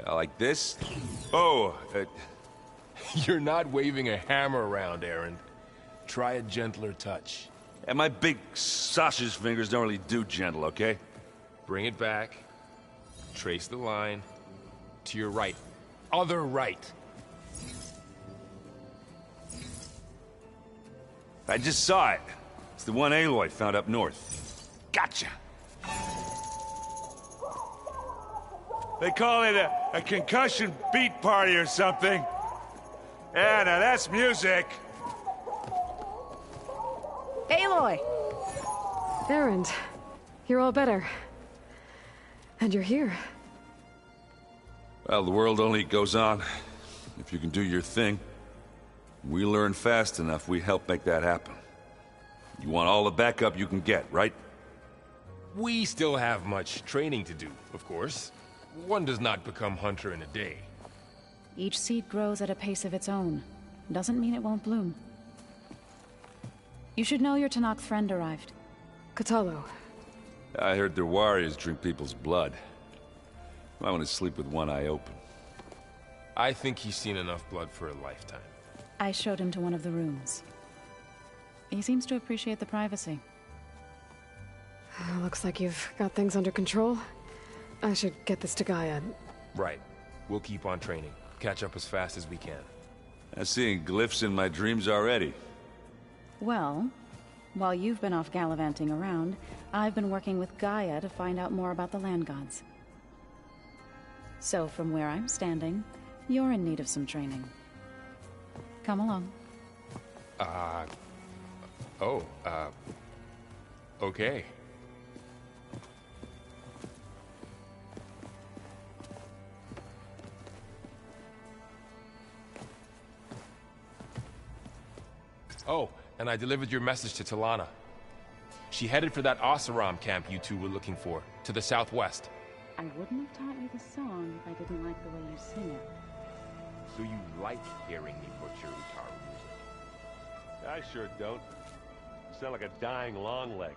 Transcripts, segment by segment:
Like this? Oh, You're not waving a hammer around, Aaron. Try a gentler touch. and my big sausage fingers don't really do gentle, okay? Bring it back. Trace the line. To your right. Other right. I just saw it. It's the one Aloy found up north. Gotcha! They call it a concussion beat party or something. Yeah, now that's music. Aloy! Aaron, you're all better. And you're here. Well, the world only goes on if you can do your thing. We learn fast enough, we help make that happen. You want all the backup you can get, right? We still have much training to do, of course. One does not become hunter in a day. Each seed grows at a pace of its own. Doesn't mean it won't bloom. You should know your Tanakh friend arrived. Katalo. I heard their warriors drink people's blood. I want to sleep with one eye open. I think he's seen enough blood for a lifetime. I showed him to one of the rooms. He seems to appreciate the privacy. Looks like you've got things under control. I should get this to Gaia. Right. We'll keep on training. Catch up as fast as we can. I'm seeing glyphs in my dreams already. Well, while you've been off gallivanting around, I've been working with Gaia to find out more about the land gods. So from where I'm standing, you're in need of some training. Come along. Okay. Oh, and I delivered your message to Talana. She headed for that Oseram camp you two were looking for, to the southwest. I wouldn't have taught you the song if I didn't like the way you sing it. So you like hearing me butcher Utaru music? I sure don't. You sound like a dying longleg.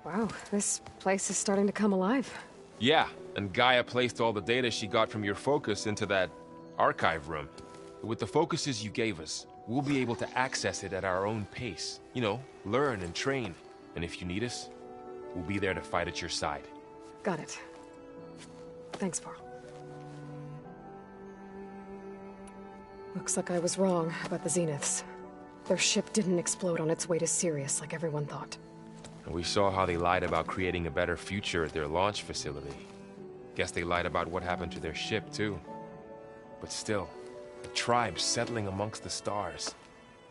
Wow, this place is starting to come alive. Yeah, and Gaia placed all the data she got from your focus into that archive room. With the focuses you gave us, we'll be able to access it at our own pace. You know, learn and train. And if you need us, we'll be there to fight at your side. Got it. Thanks, Varl. Looks like I was wrong about the Zeniths. Their ship didn't explode on its way to Sirius like everyone thought. And we saw how they lied about creating a better future at their launch facility. Guess they lied about what happened to their ship, too. But still, the tribe settling amongst the stars.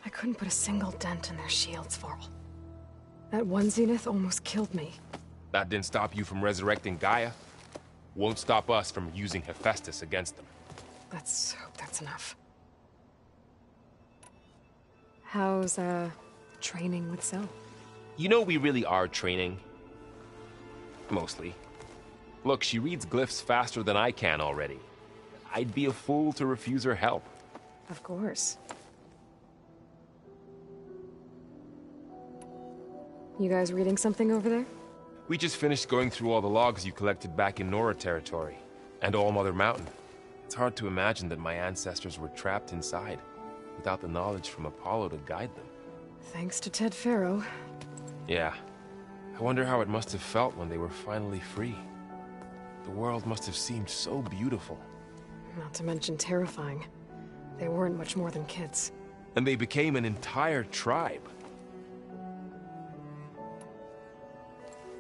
I couldn't put a single dent in their shields, Varl. That one Zenith almost killed me. That didn't stop you from resurrecting Gaia. Won't stop us from using Hephaestus against them. Let's hope that's enough. How's, training with Cell? You know we really are training. Mostly. Look, she reads glyphs faster than I can already. I'd be a fool to refuse her help. Of course. You guys reading something over there? We just finished going through all the logs you collected back in Nora territory, and All Mother Mountain. It's hard to imagine that my ancestors were trapped inside, without the knowledge from Apollo to guide them. Thanks to Ted Faro. Yeah. I wonder how it must have felt when they were finally free. The world must have seemed so beautiful. Not to mention terrifying. They weren't much more than kids. And they became an entire tribe.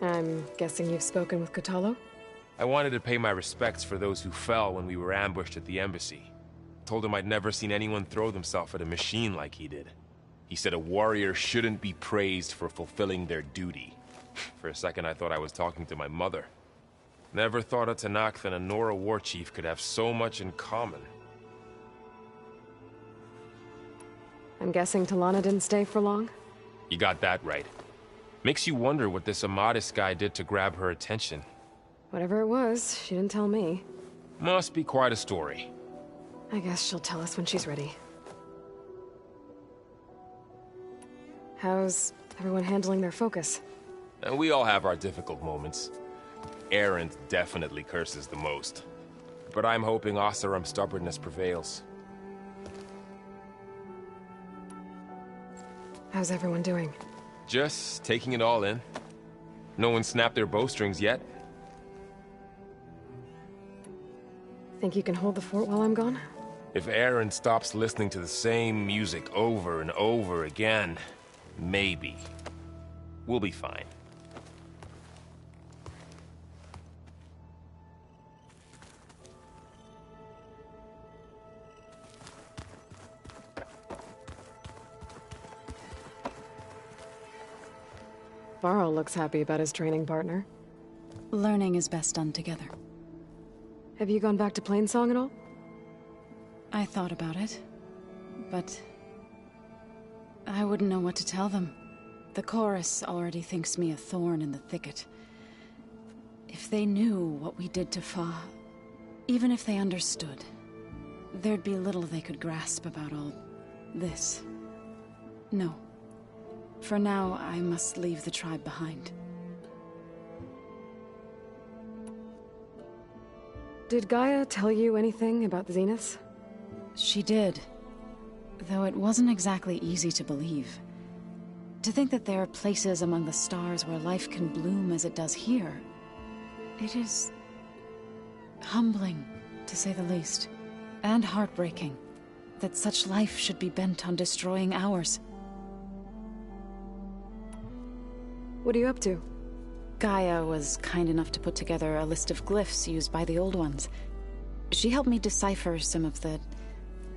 I'm guessing you've spoken with Katalo? I wanted to pay my respects for those who fell when we were ambushed at the embassy. Told him I'd never seen anyone throw themselves at a machine like he did. He said a warrior shouldn't be praised for fulfilling their duty. For a second I thought I was talking to my mother. Never thought a Tanakh and a Nora war chief could have so much in common. I'm guessing Talana didn't stay for long? You got that right. Makes you wonder what this Amadis guy did to grab her attention. Whatever it was, she didn't tell me. Must be quite a story. I guess she'll tell us when she's ready. How's Everyone handling their focus. And we all have our difficult moments. Erend definitely curses the most. But I'm hoping Oseram's stubbornness prevails. How's everyone doing? Just taking it all in. No one snapped their bowstrings yet. Think you can hold the fort while I'm gone? If Erend stops listening to the same music over and over again, maybe. We'll be fine. Varl looks happy about his training partner. Learning is best done together. Have you gone back to Plainsong at all? I thought about it, but I wouldn't know what to tell them. The chorus already thinks me a thorn in the thicket. If they knew what we did to Fa, even if they understood, there'd be little they could grasp about all this. No. For now, I must leave the tribe behind. Did Gaia tell you anything about the Zeniths? She did. Though it wasn't exactly easy to believe. To think that there are places among the stars where life can bloom as it does here. It is humbling, to say the least. And heartbreaking, that such life should be bent on destroying ours. What are you up to? Gaia was kind enough to put together a list of glyphs used by the Old Ones. She helped me decipher some of the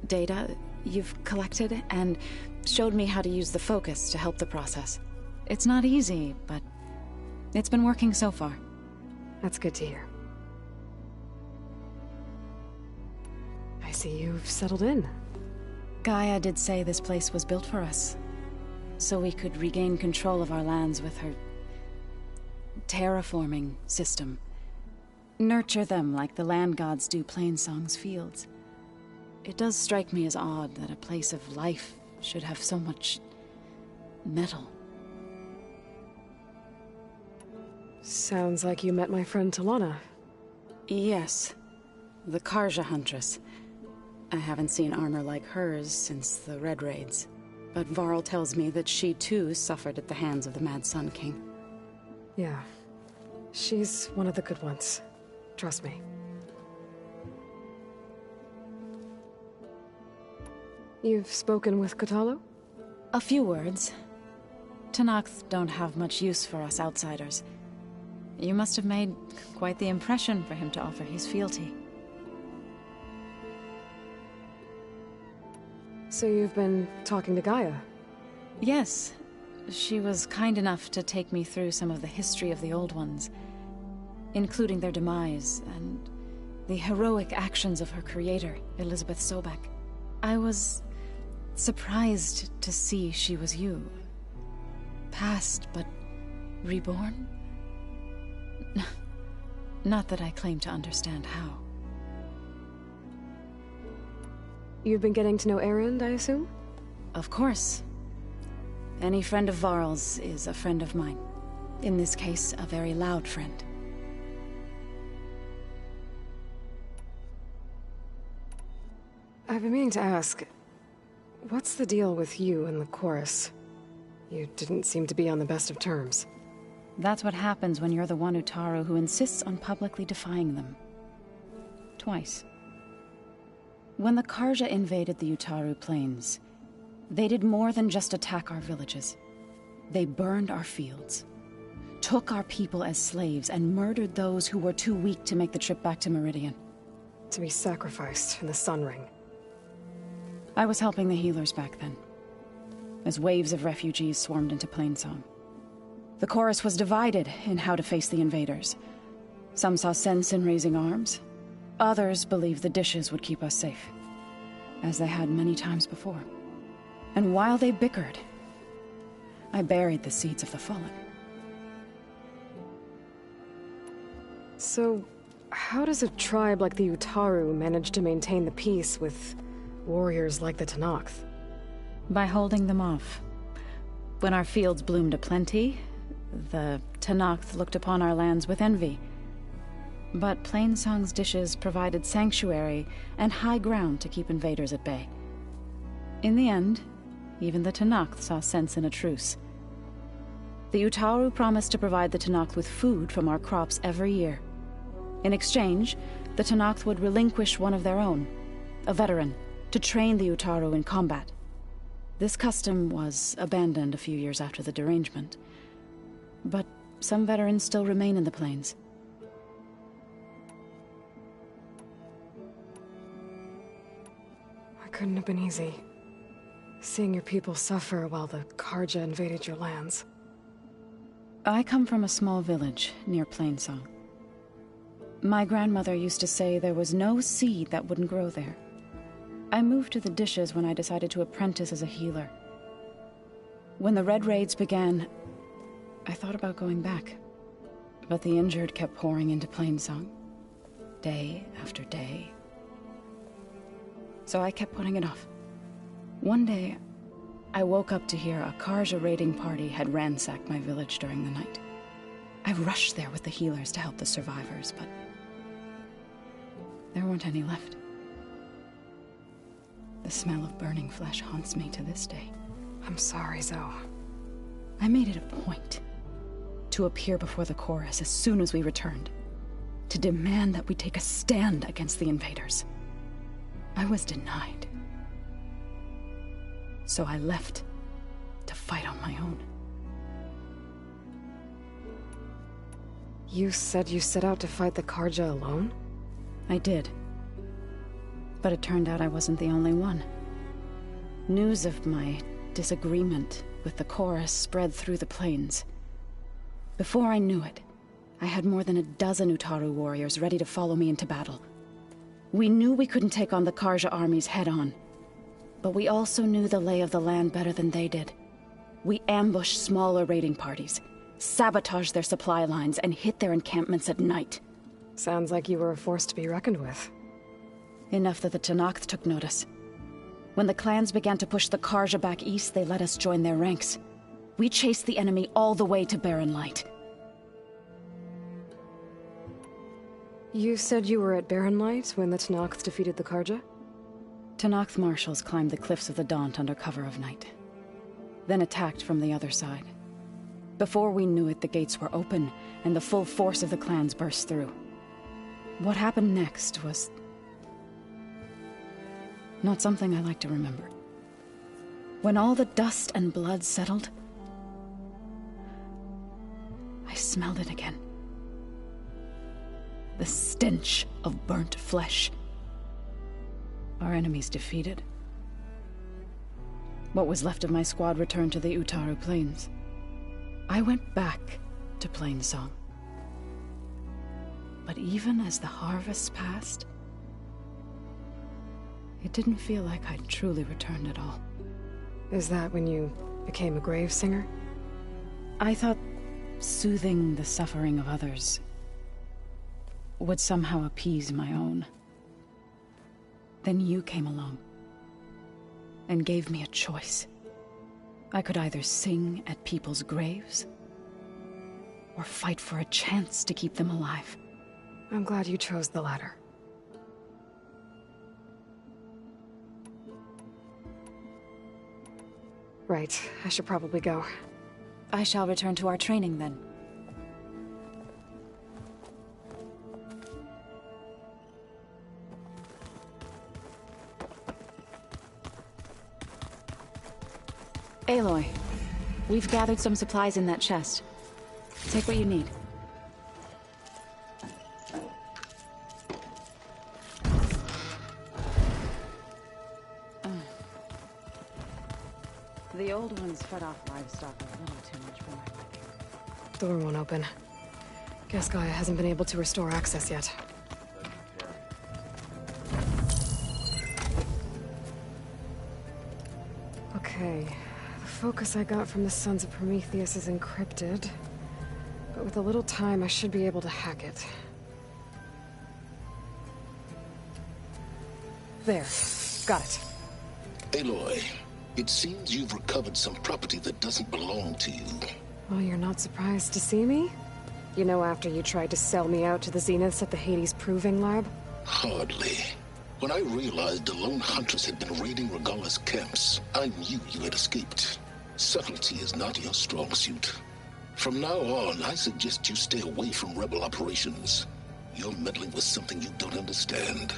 data you've collected, and showed me how to use the focus to help the process. It's not easy, but it's been working so far. That's good to hear. I see you've settled in. Gaia did say this place was built for us, so we could regain control of our lands with her terraforming system. Nurture them like the land gods do Plainsong's fields. It does strike me as odd that a place of life should have so much metal. Sounds like you met my friend Talana. Yes, the Karja Huntress. I haven't seen armor like hers since the Red Raids, but Varl tells me that she too suffered at the hands of the Mad Sun King. Yeah. She's one of the good ones. Trust me. You've spoken with Kotallo? A few words. Tenakth don't have much use for us outsiders. You must have made quite the impression for him to offer his fealty. So you've been talking to Gaia? Yes. She was kind enough to take me through some of the history of the Old Ones, including their demise and the heroic actions of her creator, Elizabeth Sobek. I was surprised to see she was you. Past, but reborn? Not that I claim to understand how. You've been getting to know Erend, I assume? Of course. Any friend of Varl's is a friend of mine. In this case, a very loud friend. I've been meaning to ask, what's the deal with you and the chorus? You didn't seem to be on the best of terms. That's what happens when you're the one Utaru who insists on publicly defying them. Twice. When the Karja invaded the Utaru plains, they did more than just attack our villages. They burned our fields, took our people as slaves, and murdered those who were too weak to make the trip back to Meridian. To be sacrificed in the Sun Ring. I was helping the healers back then, as waves of refugees swarmed into Plainsong. The chorus was divided in how to face the invaders. Some saw sense in raising arms. Others believed the dishes would keep us safe, as they had many times before. And while they bickered, I buried the seeds of the fallen. So, how does a tribe like the Utaru manage to maintain the peace with warriors like the Tenakth? By holding them off. When our fields bloomed aplenty, the Tenakth looked upon our lands with envy. But Plainsong's dishes provided sanctuary and high ground to keep invaders at bay. In the end, even the Tenakth saw sense in a truce. The Utaru promised to provide the Tenakth with food from our crops every year. In exchange, the Tenakth would relinquish one of their own, a veteran, to train the Utaru in combat. This custom was abandoned a few years after the derangement. But some veterans still remain in the plains. It couldn't have been easy. Seeing your people suffer while the Karja invaded your lands. I come from a small village near Plainsong. My grandmother used to say there was no seed that wouldn't grow there. I moved to the dishes when I decided to apprentice as a healer. When the Red Raids began, I thought about going back. But the injured kept pouring into Plainsong, day after day. So I kept putting it off. One day, I woke up to hear a Karja raiding party had ransacked my village during the night. I rushed there with the healers to help the survivors, but there weren't any left. The smell of burning flesh haunts me to this day. I'm sorry, Zoe. I made it a point to appear before the chorus as soon as we returned, to demand that we take a stand against the invaders. I was denied. So I left to fight on my own. You said you set out to fight the Karja alone? I did. But it turned out I wasn't the only one. News of my disagreement with the chorus spread through the plains. Before I knew it, I had more than a dozen Utaru warriors ready to follow me into battle. We knew we couldn't take on the Karja armies head-on, but we also knew the lay of the land better than they did. We ambushed smaller raiding parties, sabotaged their supply lines, and hit their encampments at night. Sounds like you were a force to be reckoned with. Enough that the Tenakth took notice. When the clans began to push the Karja back east, they let us join their ranks. We chased the enemy all the way to Barren Light. You said you were at Barren Light when the Tenakth defeated the Karja? Tenakth marshals climbed the cliffs of the Daunt under cover of night, then attacked from the other side. Before we knew it, the gates were open, and the full force of the clans burst through. What happened next was not something I like to remember. When all the dust and blood settled, I smelled it again. The stench of burnt flesh. Our enemies defeated. What was left of my squad returned to the Utaru Plains. I went back to Plainsong. But even as the harvests passed, it didn't feel like I'd truly returned at all. Is that when you became a grave singer? I thought soothing the suffering of others would somehow appease my own. Then you came along and gave me a choice. I could either sing at people's graves or fight for a chance to keep them alive. I'm glad you chose the latter. Right, I should probably go. I shall return to our training then. Aloy, we've gathered some supplies in that chest. Take what you need. The old ones fed off livestock a little too much for my liking. Door won't open. Guess Gaia hasn't been able to restore access yet. Okay. The focus I got from the Sons of Prometheus is encrypted. But with a little time, I should be able to hack it. There. Got it. Aloy, It seems you've recovered some property that doesn't belong to you. Well, you're not surprised to see me? You know, after you tried to sell me out to the Zeniths at the Hades Proving Lab? Hardly. When I realized the lone hunters had been raiding Regala's camps, I knew you had escaped. Subtlety is not your strong suit. From now on, I suggest you stay away from rebel operations. You're meddling with something you don't understand.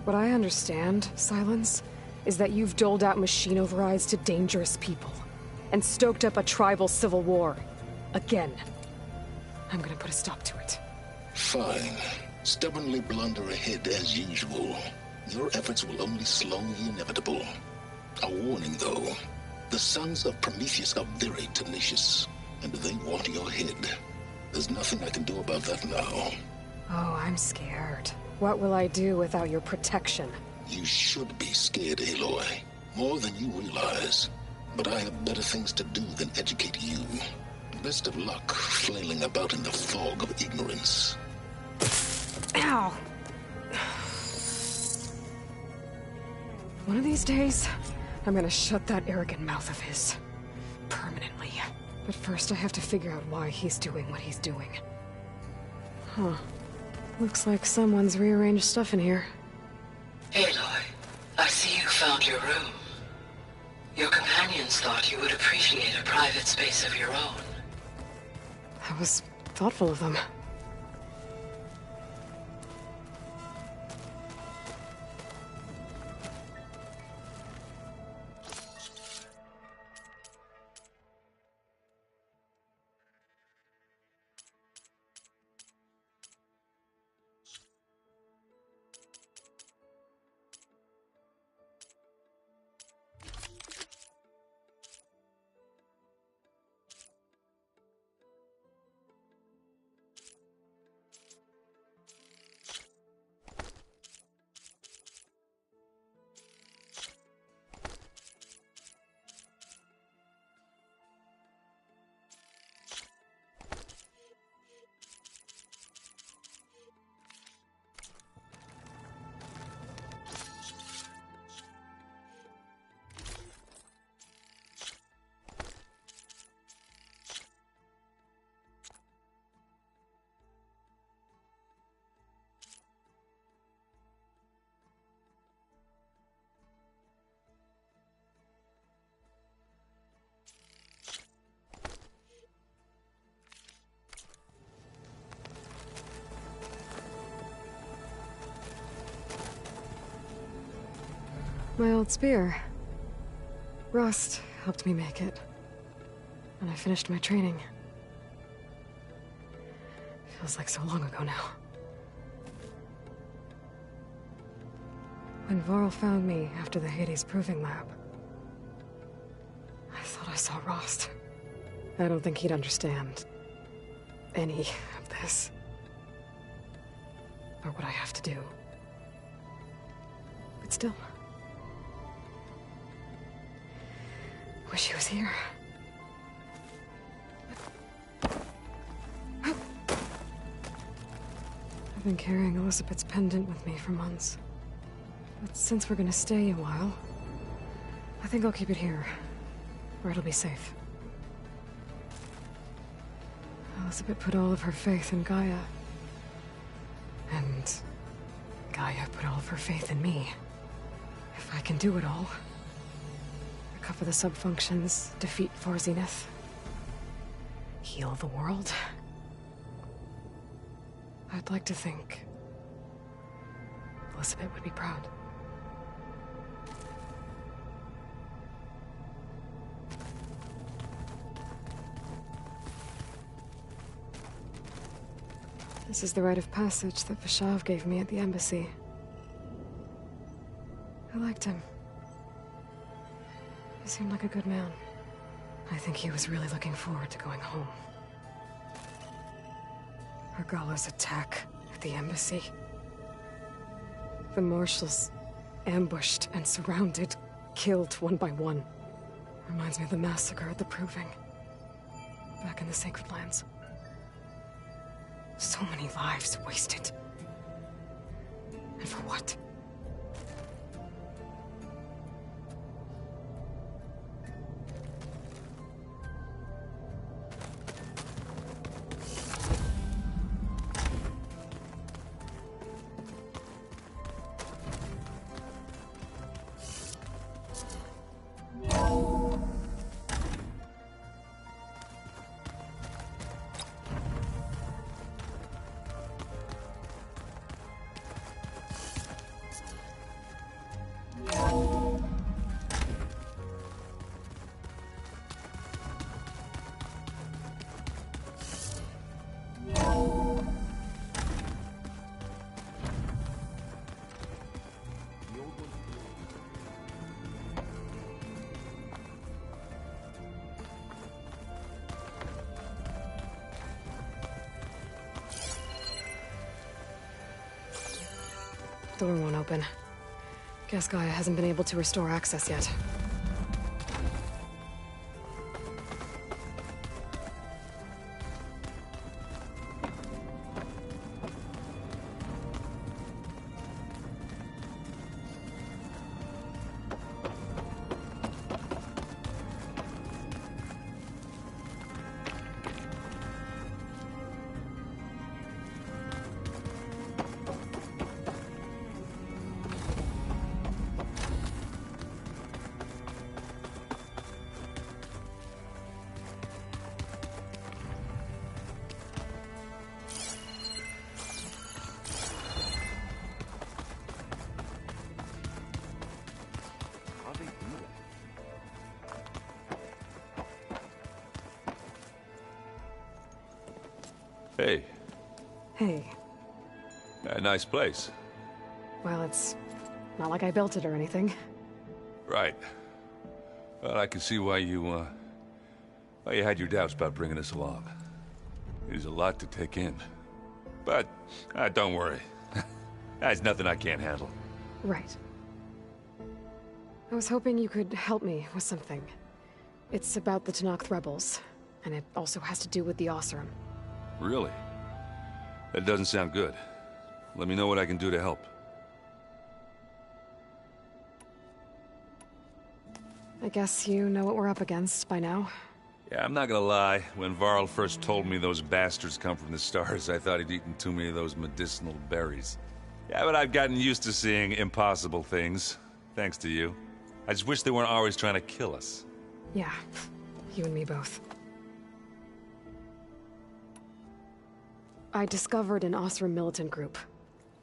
What I understand, Silence, is that you've doled out machine overrides to dangerous people, and stoked up a tribal civil war. Again. I'm gonna put a stop to it. Fine. Stubbornly blunder ahead as usual. Your efforts will only slow the inevitable. A warning, though. The sons of Prometheus are very tenacious, and they want your head. There's nothing I can do about that now. Oh, I'm scared. What will I do without your protection? You should be scared, Aloy. More than you realize. But I have better things to do than educate you. Best of luck flailing about in the fog of ignorance. Ow! One of these days, I'm gonna shut that arrogant mouth of his. Permanently. But first I have to figure out why he's doing what he's doing. Huh. Looks like someone's rearranged stuff in here. Aloy, I see you found your room. Your companions thought you would appreciate a private space of your own. That was thoughtful of them. My old spear. Rust helped me make it. And I finished my training. Feels like so long ago now. When Varl found me after the Hades Proving Lab, I thought I saw Rost. I don't think he'd understand any of this. Or what I have to do. But still. Wish he was here. I've been carrying Elizabeth's pendant with me for months. But since we're gonna stay a while, I think I'll keep it here, where it'll be safe. Elizabeth put all of her faith in Gaia. And Gaia put all of her faith in me. If I can do it all, recover the sub-functions, defeat 4 Zenith, heal the world, I'd like to think Elizabeth would be proud. This is the rite of passage that Vashav gave me at the embassy. I liked him. He seemed like a good man. I think he was really looking forward to going home. Regala's attack at the embassy. The marshals ambushed and surrounded, killed one by one. Reminds me of the massacre at the Proving. Back in the Sacred Lands. So many lives wasted. And for what? Door won't open. Guess Gaia hasn't been able to restore access yet. Hey. Hey. A nice place. Well, it's not like I built it or anything. Right. Well, I can see why you had your doubts about bringing us along. It is a lot to take in. But, don't worry. There's nothing I can't handle. Right. I was hoping you could help me with something. It's about the Tenakth rebels, and it also has to do with the Oseram. Really? That doesn't sound good. Let me know what I can do to help. I guess you know what we're up against by now. Yeah, I'm not gonna lie. When Varl first told me those bastards come from the stars, I thought he'd eaten too many of those medicinal berries. Yeah, but I've gotten used to seeing impossible things, thanks to you. I just wish they weren't always trying to kill us. Yeah, you and me both. I discovered an Oseram militant group.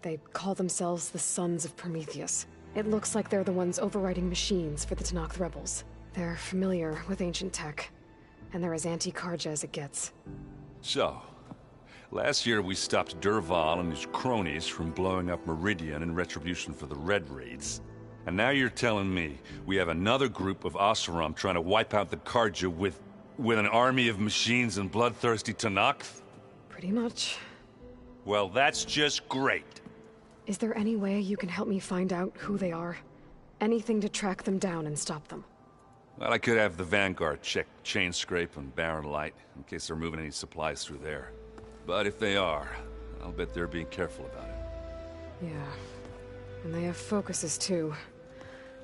They call themselves the Sons of Prometheus. It looks like they're the ones overriding machines for the Tenakth rebels. They're familiar with ancient tech, and they're as anti-Karja as it gets. So, last year we stopped Durval and his cronies from blowing up Meridian in retribution for the Red Raids. And now you're telling me we have another group of Oseram trying to wipe out the Karja with an army of machines and bloodthirsty Tenakth? Pretty much. Well, that's just great. Is there any way you can help me find out who they are? Anything to track them down and stop them? Well, I could have the Vanguard check Chain Scrape and Barren Light, in case they're moving any supplies through there. But if they are, I'll bet they're being careful about it. Yeah. And they have focuses, too.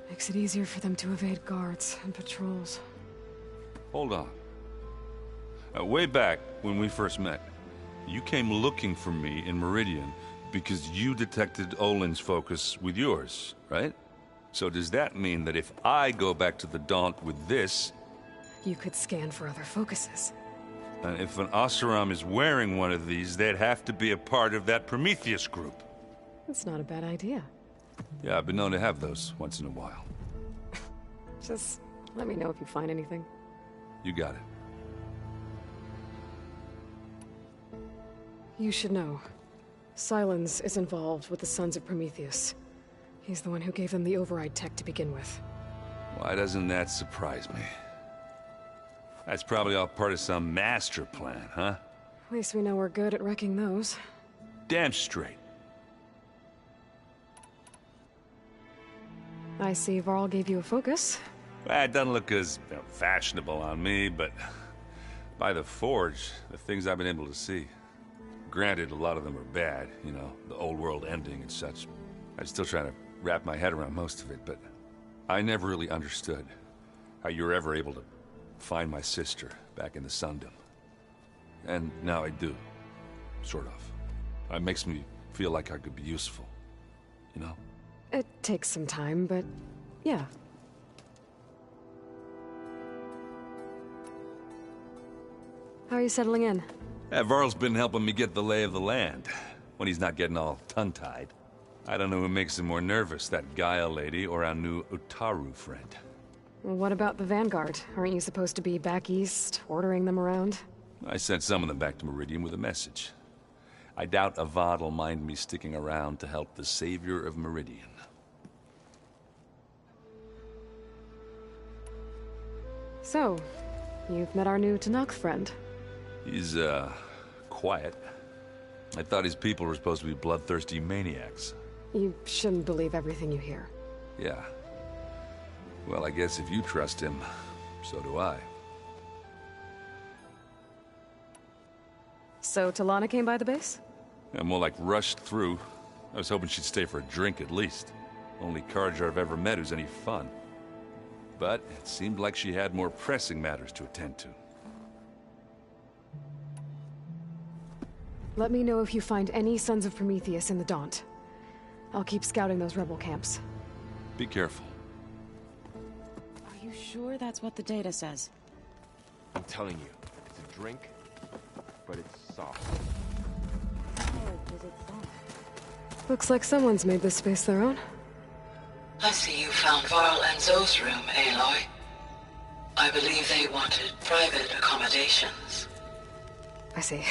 Makes it easier for them to evade guards and patrols. Hold on. Way back, when we first met, you came looking for me in Meridian because you detected Olin's focus with yours, right? So does that mean that if I go back to the Daunt with this... You could scan for other focuses. And if an Oseram is wearing one of these, they'd have to be a part of that Prometheus group. That's not a bad idea. Yeah, I've been known to have those once in a while. Just let me know if you find anything. You got it. You should know. Silence is involved with the Sons of Prometheus. He's the one who gave them the override tech to begin with. Why doesn't that surprise me? That's probably all part of some master plan, huh? At least we know we're good at wrecking those. Damn straight. I see Varl gave you a focus. Well, it doesn't look as fashionable on me, but by the Forge, the things I've been able to see. Granted, a lot of them are bad, you know, the old world ending and such. I'm still trying to wrap my head around most of it, but I never really understood how you were ever able to find my sister back in the Sundom. And now I do, sort of. It makes me feel like I could be useful, you know? It takes some time, but yeah. How are you settling in? Varl's been helping me get the lay of the land, when he's not getting all tongue-tied. I don't know who makes him more nervous, that Gaia lady or our new Utaru friend. Well, what about the Vanguard? Aren't you supposed to be back east, ordering them around? I sent some of them back to Meridian with a message. I doubt Avad will mind me sticking around to help the savior of Meridian. So, you've met our new Tenakth friend. He's, quiet. I thought his people were supposed to be bloodthirsty maniacs. You shouldn't believe everything you hear. Yeah. Well, I guess if you trust him, so do I. So Talana came by the base? Yeah, more like rushed through. I was hoping she'd stay for a drink at least. Only Carja I've ever met who's any fun. But it seemed like she had more pressing matters to attend to. Let me know if you find any Sons of Prometheus in the Daunt. I'll keep scouting those rebel camps. Be careful. Are you sure that's what the data says? I'm telling you, it's a drink, but it's soft. Looks like someone's made this space their own. I see you found Varl and Zoe's room, Aloy. I believe they wanted private accommodations. I see.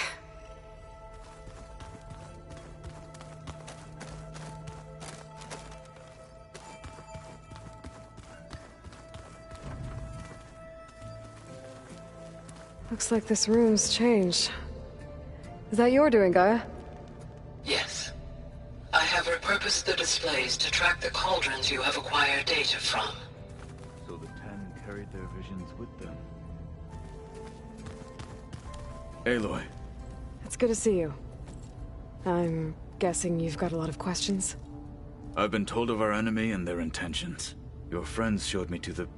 Looks like this room's changed. Is that your doing, Gaia? Yes. I have repurposed the displays to track the cauldrons you have acquired data from. So the Ten carried their visions with them. Aloy. It's good to see you. I'm guessing you've got a lot of questions? I've been told of our enemy and their intentions. Your friends showed me to the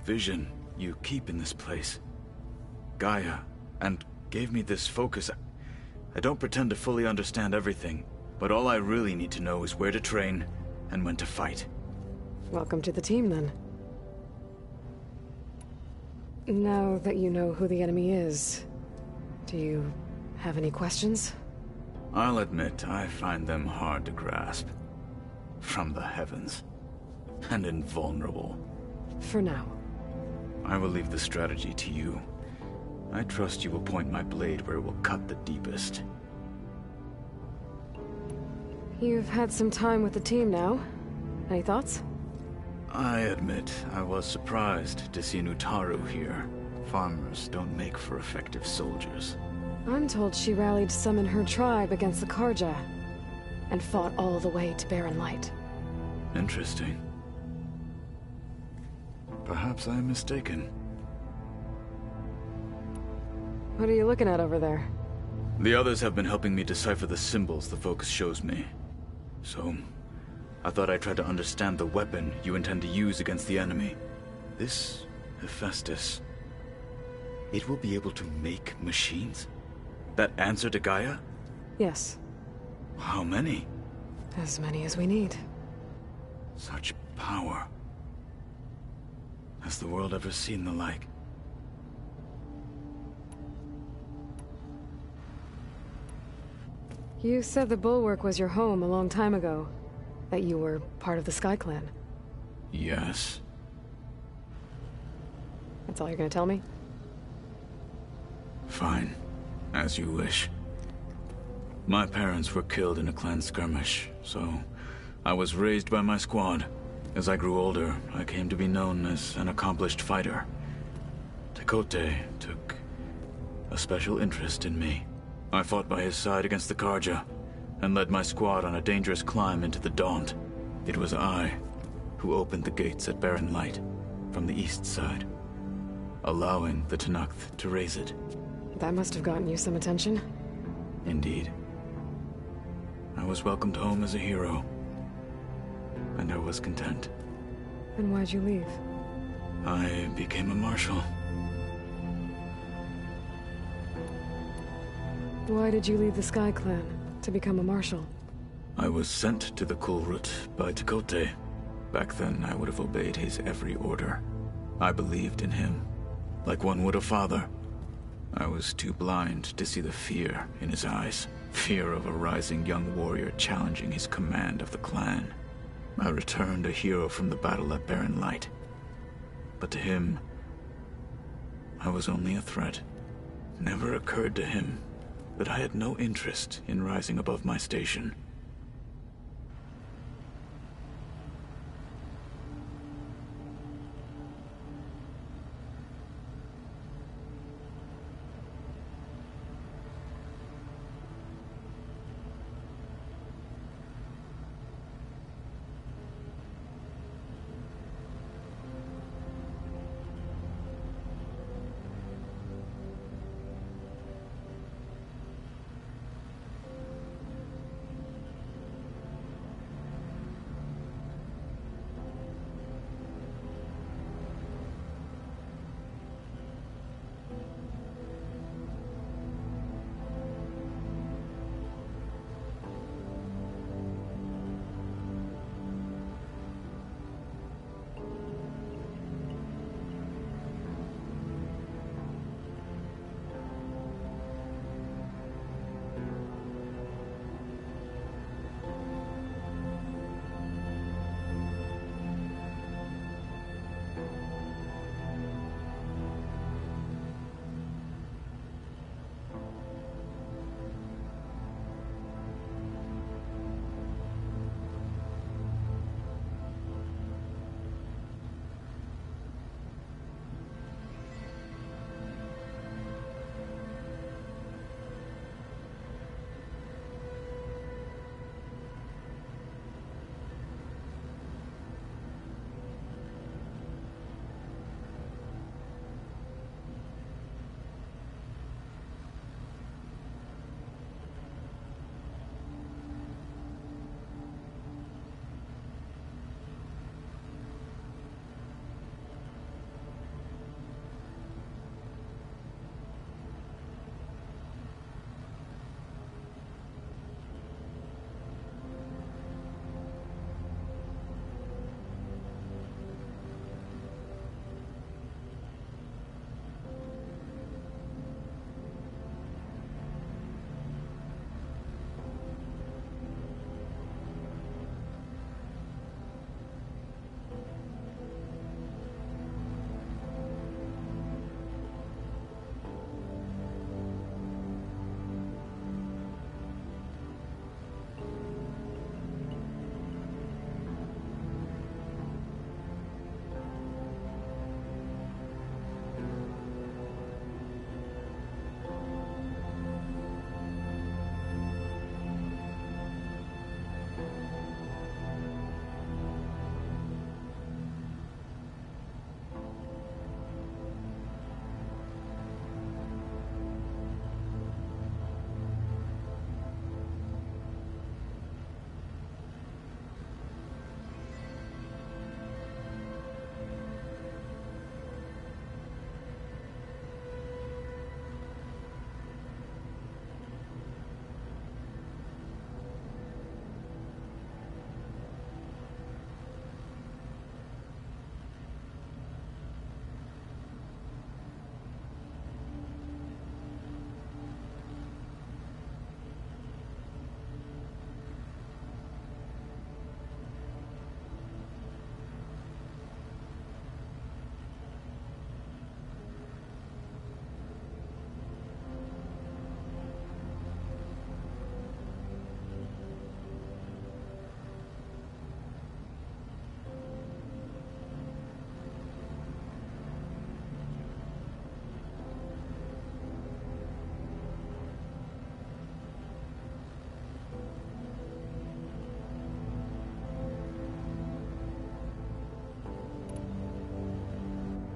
vision you keep in this place, Gaia, and gave me this focus. I don't pretend to fully understand everything, but all I really need to know is where to train and when to fight. Welcome to the team, then. Now that you know who the enemy is, do you have any questions? I'll admit, I find them hard to grasp. From the heavens. And invulnerable. For now. I will leave the strategy to you. I trust you will point my blade where it will cut the deepest. You've had some time with the team now. Any thoughts? I admit, I was surprised to see Nutaru here. Farmers don't make for effective soldiers. I'm told she rallied some in her tribe against the Karja, and fought all the way to Barren Light. Interesting. Perhaps I am mistaken. What are you looking at over there? The others have been helping me decipher the symbols the focus shows me. So, I thought I'd try to understand the weapon you intend to use against the enemy. This Hephaestus, it will be able to make machines? That answer to Gaia? Yes. How many? As many as we need. Such power. Has the world ever seen the like? You said the Bulwark was your home a long time ago. That you were part of the Sky Clan. Yes. That's all you're gonna tell me? Fine. As you wish. My parents were killed in a clan skirmish, so I was raised by my squad. As I grew older, I came to be known as an accomplished fighter. Tekote took a special interest in me. I fought by his side against the Karja, and led my squad on a dangerous climb into the Daunt. It was I who opened the gates at Barren Light, from the east side, allowing the Tenakth to raise it. That must have gotten you some attention. Indeed. I was welcomed home as a hero, and I was content. Then why'd you leave? I became a marshal. Why did you leave the Sky Clan to become a marshal? I was sent to the Kulrut by Tekote. Back then, I would have obeyed his every order. I believed in him, like one would a father. I was too blind to see the fear in his eyes. Fear of a rising young warrior challenging his command of the clan. I returned a hero from the battle at Barren Light. But to him, I was only a threat. Never occurred to him that I had no interest in rising above my station.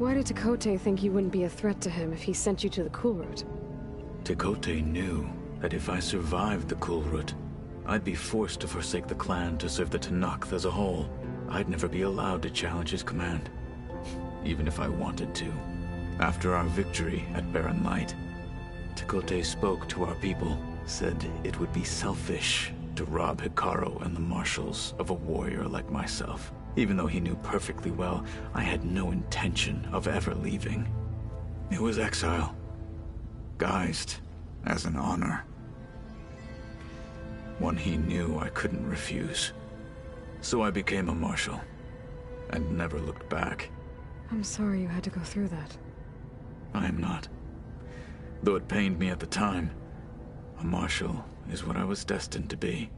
why did Tekote think you wouldn't be a threat to him if he sent you to the Cool Route? Tekote knew that if I survived the Cool Route, I'd be forced to forsake the clan to serve the Tenakth as a whole. I'd never be allowed to challenge his command, even if I wanted to. After our victory at Barren Light, Tekote spoke to our people, said it would be selfish to rob Hikaru and the marshals of a warrior like myself, even though he knew perfectly well I had no intention of ever leaving. It was exile, guised as an honor. One he knew I couldn't refuse. So I became a marshal, and never looked back. I'm sorry you had to go through that. I am not. Though it pained me at the time, a marshal is what I was destined to be.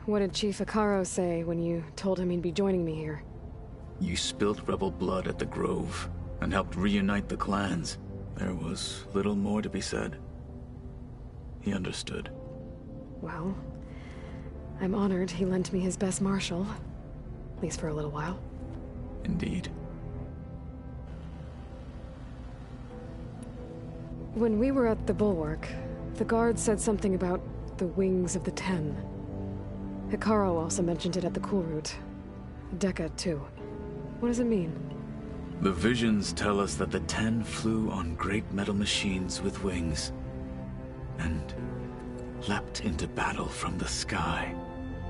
What did Chief Hikaru say when you told him he'd be joining me here? You spilled rebel blood at the Grove and helped reunite the clans. There was little more to be said. He understood. Well, I'm honored he lent me his best marshal. At least for a little while. Indeed. When we were at the Bulwark, the guard said something about the Wings of the Ten. Hikaru also mentioned it at the Cool Route. Decca, too. What does it mean? The visions tell us that the Ten flew on great metal machines with wings and leapt into battle from the sky.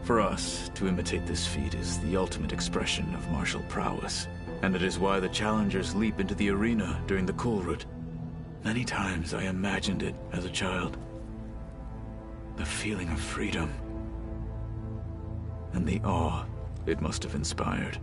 For us, to imitate this feat is the ultimate expression of martial prowess, and it is why the challengers leap into the arena during the Cool Route. Many times I imagined it as a child. The feeling of freedom and the awe it must have inspired.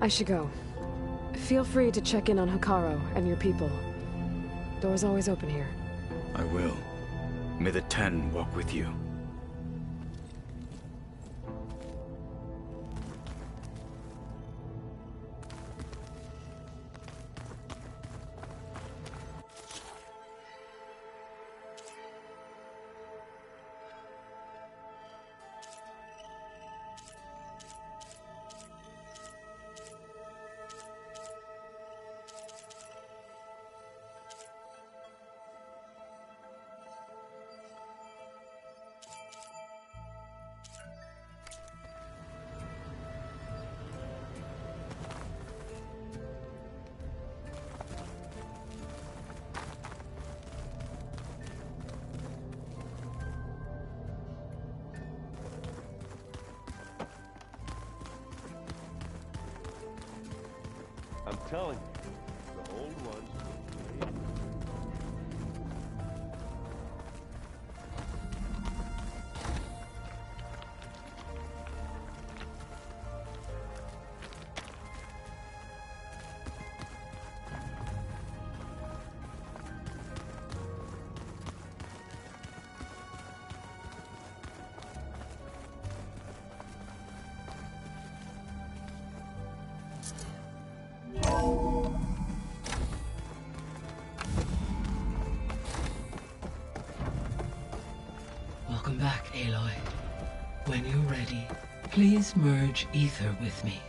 I should go. Feel free to check in on Hikaru and your people. Door's always open here. I will. May the Ten walk with you. I'm telling you, the old ones will bleed. Welcome back, Aloy. When you're ready, please merge ether with me.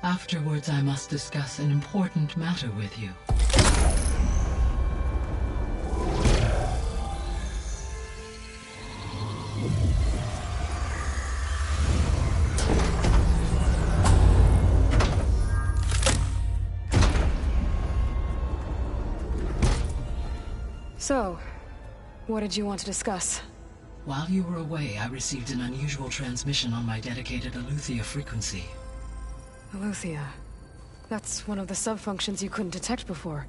Afterwards, I must discuss an important matter with you. So, what did you want to discuss? While you were away, I received an unusual transmission on my dedicated Aletheia frequency. Aletheia. That's one of the sub-functions you couldn't detect before.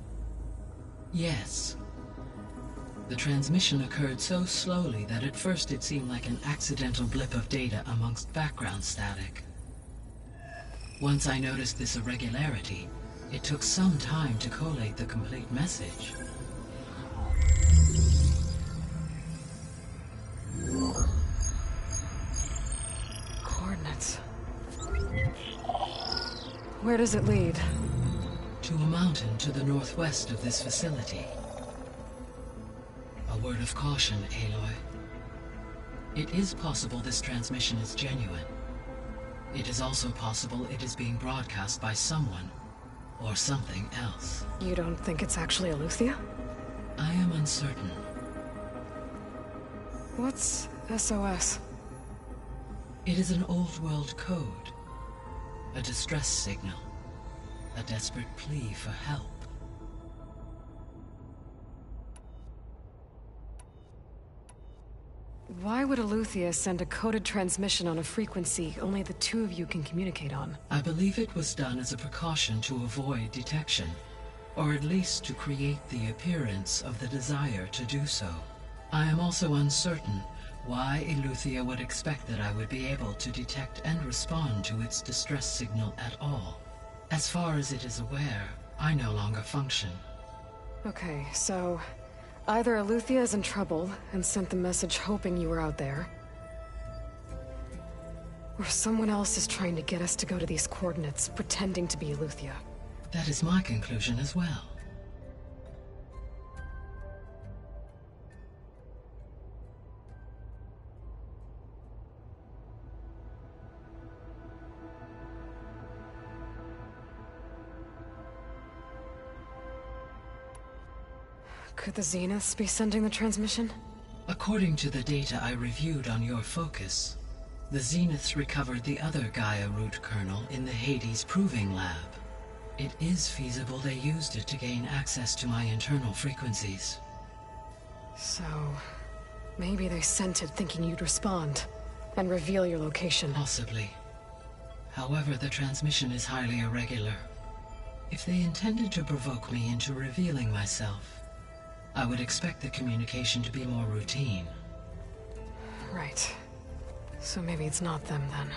Yes. The transmission occurred so slowly that at first it seemed like an accidental blip of data amongst background static. Once I noticed this irregularity, it took some time to collate the complete message. Coordinates. Where does it lead? To a mountain to the northwest of this facility. A word of caution, Aloy. It is possible this transmission is genuine. It is also possible it is being broadcast by someone or something else. You don't think it's actually Aletheia? I am uncertain. What's SOS? It is an old world code. A distress signal. A desperate plea for help. Why would Aletheia send a coded transmission on a frequency only the two of you can communicate on? I believe it was done as a precaution to avoid detection, or at least to create the appearance of the desire to do so. I am also uncertain why Aletheia would expect that I would be able to detect and respond to its distress signal at all. As far as it is aware, I no longer function. Okay, so either Aletheia is in trouble and sent the message hoping you were out there, or someone else is trying to get us to go to these coordinates, pretending to be Aletheia. That is my conclusion as well. Could the Zeniths be sending the transmission? According to the data I reviewed on your focus, the Zeniths recovered the other Gaia root kernel in the Hades Proving Lab. It is feasible they used it to gain access to my internal frequencies. So, maybe they sent it thinking you'd respond and reveal your location. Possibly. However, the transmission is highly irregular. If they intended to provoke me into revealing myself, I would expect the communication to be more routine. Right. So maybe it's not them then.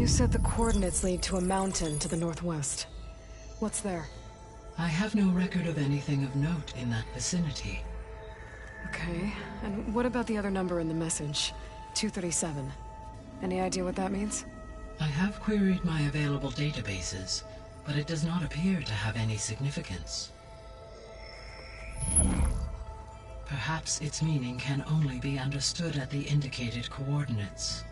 said the coordinates lead to a mountain to the northwest. What's there? I have no record of anything of note in that vicinity. Okay, and what about the other number in the message? 237. Any idea what that means? I have queried my available databases, but it does not appear to have any significance. Perhaps its meaning can only be understood at the indicated coordinates.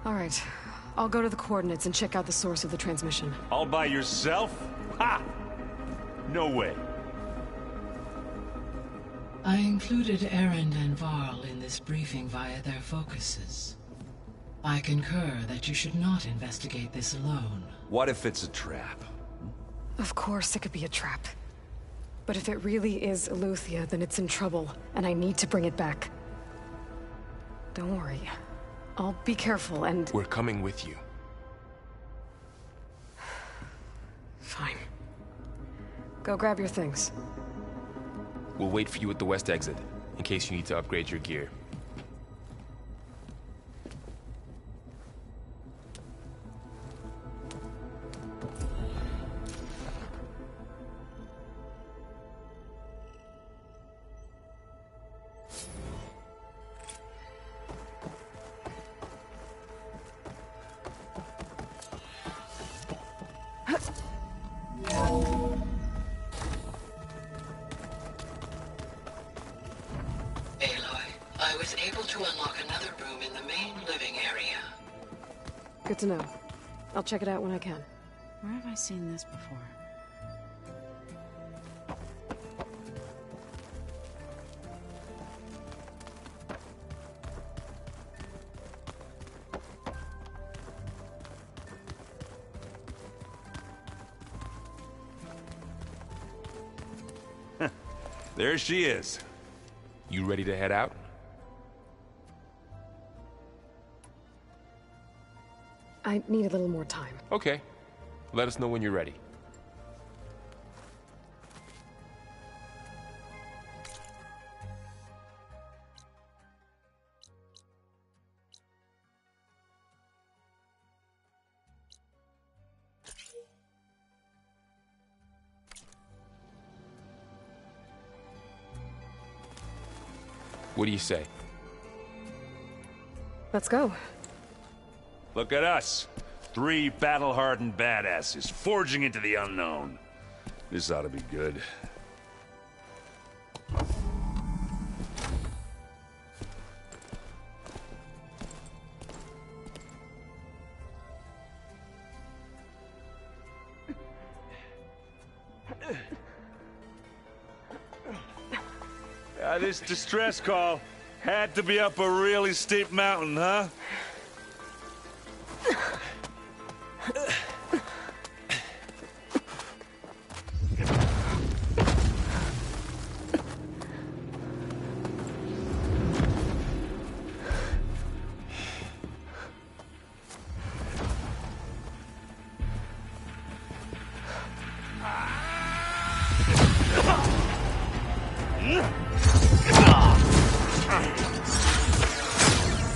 All right. I'll go to the coordinates and check out the source of the transmission. All by yourself? Ha! No way. I included Erend and Varl in this briefing via their focuses. I concur that you should not investigate this alone. What if it's a trap? Of course it could be a trap. But if it really is Eleuthia, then it's in trouble, and I need to bring it back. Don't worry. I'll be careful and... We're coming with you. Fine. Go grab your things. We'll wait for you at the west exit, in case you need to upgrade your gear. I was able to unlock another room in the main living area. Good to know. I'll check it out when I can. Where have I seen this before? There she is. You ready to head out? I need a little more time. Okay. Let us know when you're ready. Let's go. Look at us. 3 battle-hardened badasses forging into the unknown. This ought to be good. This distress call had to be up a really steep mountain, huh?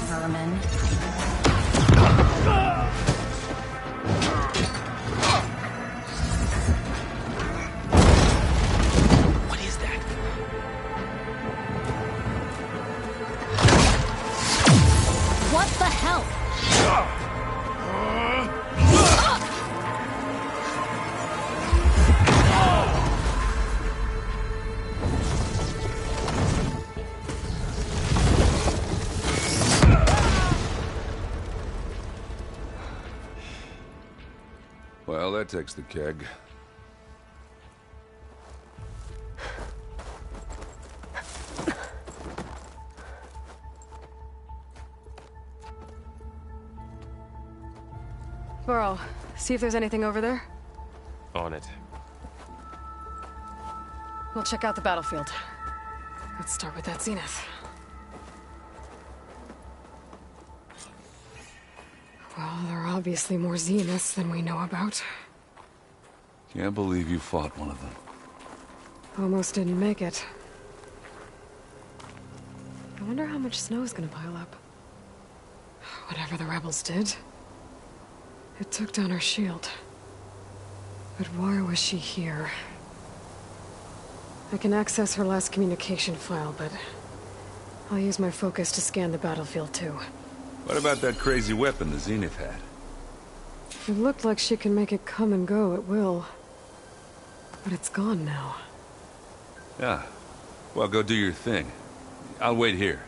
Vermin. What is that? What the hell? Well, that takes the keg. Burrow, see if there's anything over there. On it. We'll check out the battlefield. Let's start with that zenith. Well, there are obviously more zeniths than we know about. Can't believe you fought one of them. Almost didn't make it. I wonder how much snow is gonna pile up. Whatever the rebels did, it took down her shield. But why was she here? I can access her last communication file, but I'll use my focus to scan the battlefield too. What about that crazy weapon the Zenith had? It looked like she can make it come and go at will. But it's gone now. Yeah. Well, go do your thing. I'll wait here.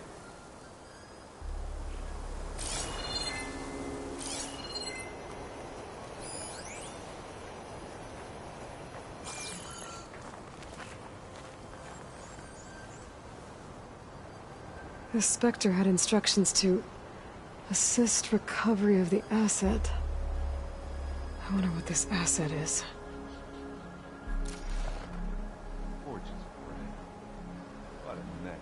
The Spectre had instructions to assist recovery of the asset. I wonder what this asset is. Fortune's great. What a mess.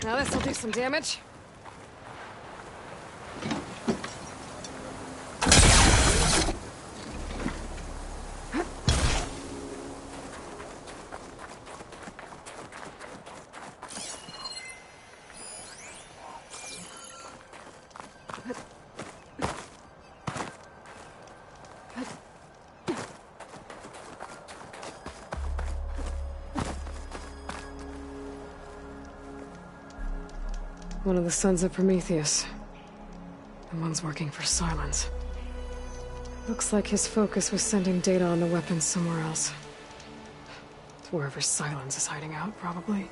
Now this'll do some damage. One of the sons of Prometheus. The one's working for Silence. Looks like his focus was sending data on the weapons somewhere else. To wherever Silence is hiding out, probably.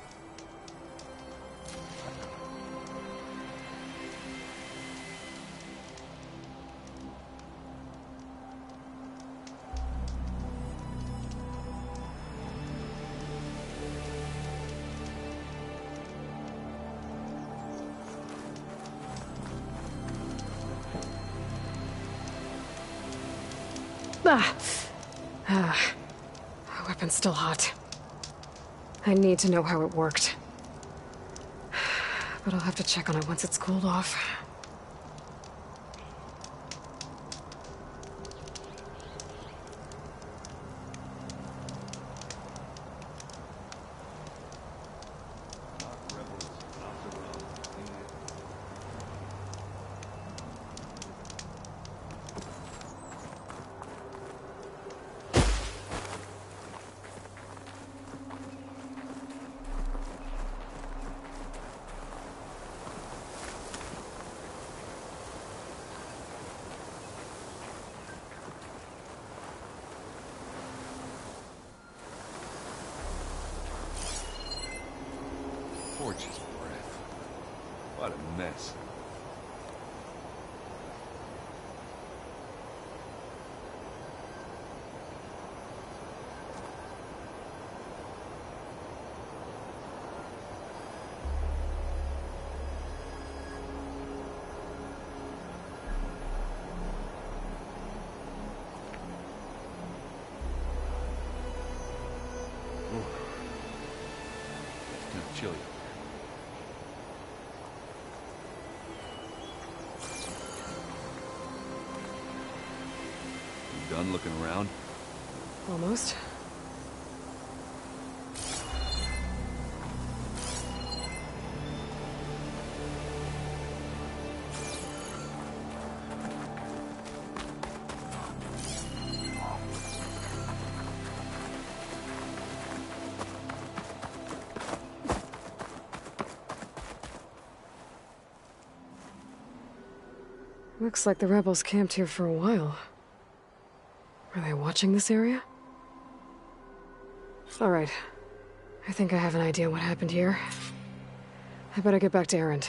The weapon's still hot. I need to know how it worked. But I'll have to check on it once it's cooled off. Forge's breath. What a mess. Kind of chilly. Done looking around? Almost. Looks like the rebels camped here for a while. Are they watching this area? Alright. I think I have an idea what happened here. I better get back to Erend.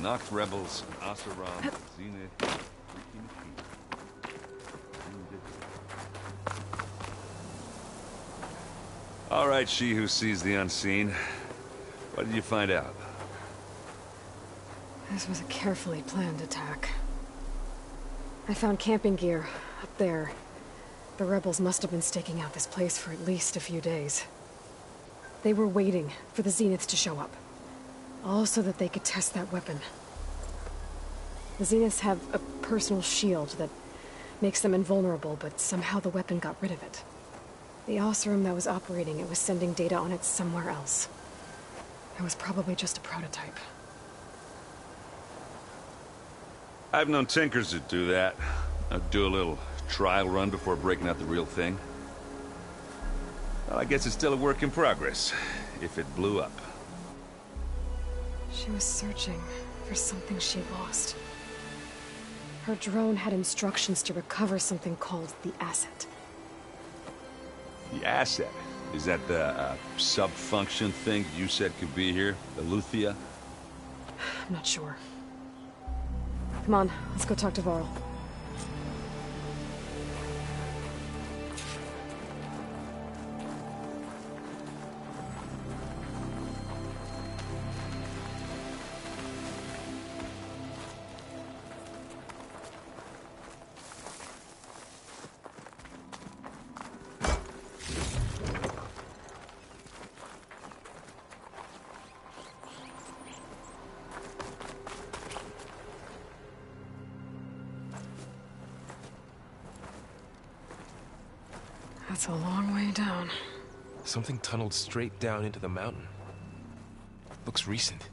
Nox rebels, and Asaram, Zenith. All right, she who sees the unseen. What did you find out? This was a carefully planned attack. I found camping gear up there. The rebels must have been staking out this place for at least a few days. They were waiting for the Zeniths to show up. All so that they could test that weapon. The Zeniths have a personal shield that makes them invulnerable, but somehow the weapon got rid of it. The Oseram that was operating it was sending data on it somewhere else. It was probably just a prototype. I've known tinkers that do that. I'd do a little trial run before breaking out the real thing. Well, I guess it's still a work in progress, if it blew up. She was searching for something she lost. Her drone had instructions to recover something called the asset. The asset? Is that the sub-function thing you said could be here? The Luthia? I'm not sure. Come on, let's go talk to Varl. That's a long way down. Something tunneled straight down into the mountain. Looks recent.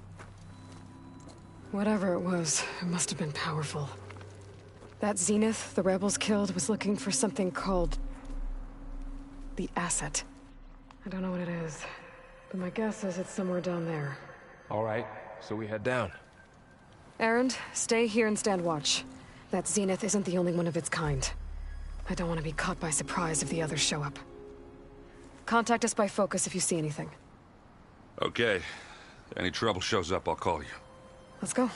Whatever it was, it must have been powerful. That Zenith the rebels killed was looking for something called the asset. I don't know what it is, but my guess is it's somewhere down there. All right, so we head down. Erend, stay here and stand watch. That Zenith isn't the only one of its kind. I don't want to be caught by surprise if the others show up. Contact us by focus if you see anything. Okay. If any trouble shows up, I'll call you. Let's go.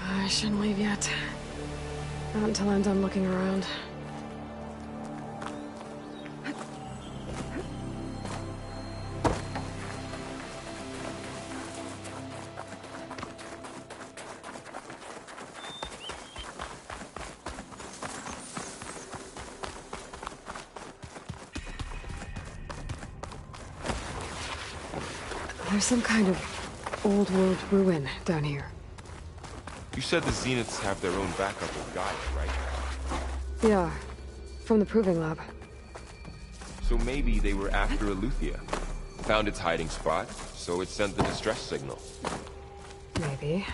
I shouldn't leave yet. Not until I'm done looking around. There's some kind of old-world ruin down here. You said the Zeniths have their own backup of Gaia, right? Yeah, from the Proving Lab. So maybe they were after Eleuthia. Found its hiding spot, so it sent the distress signal. Maybe.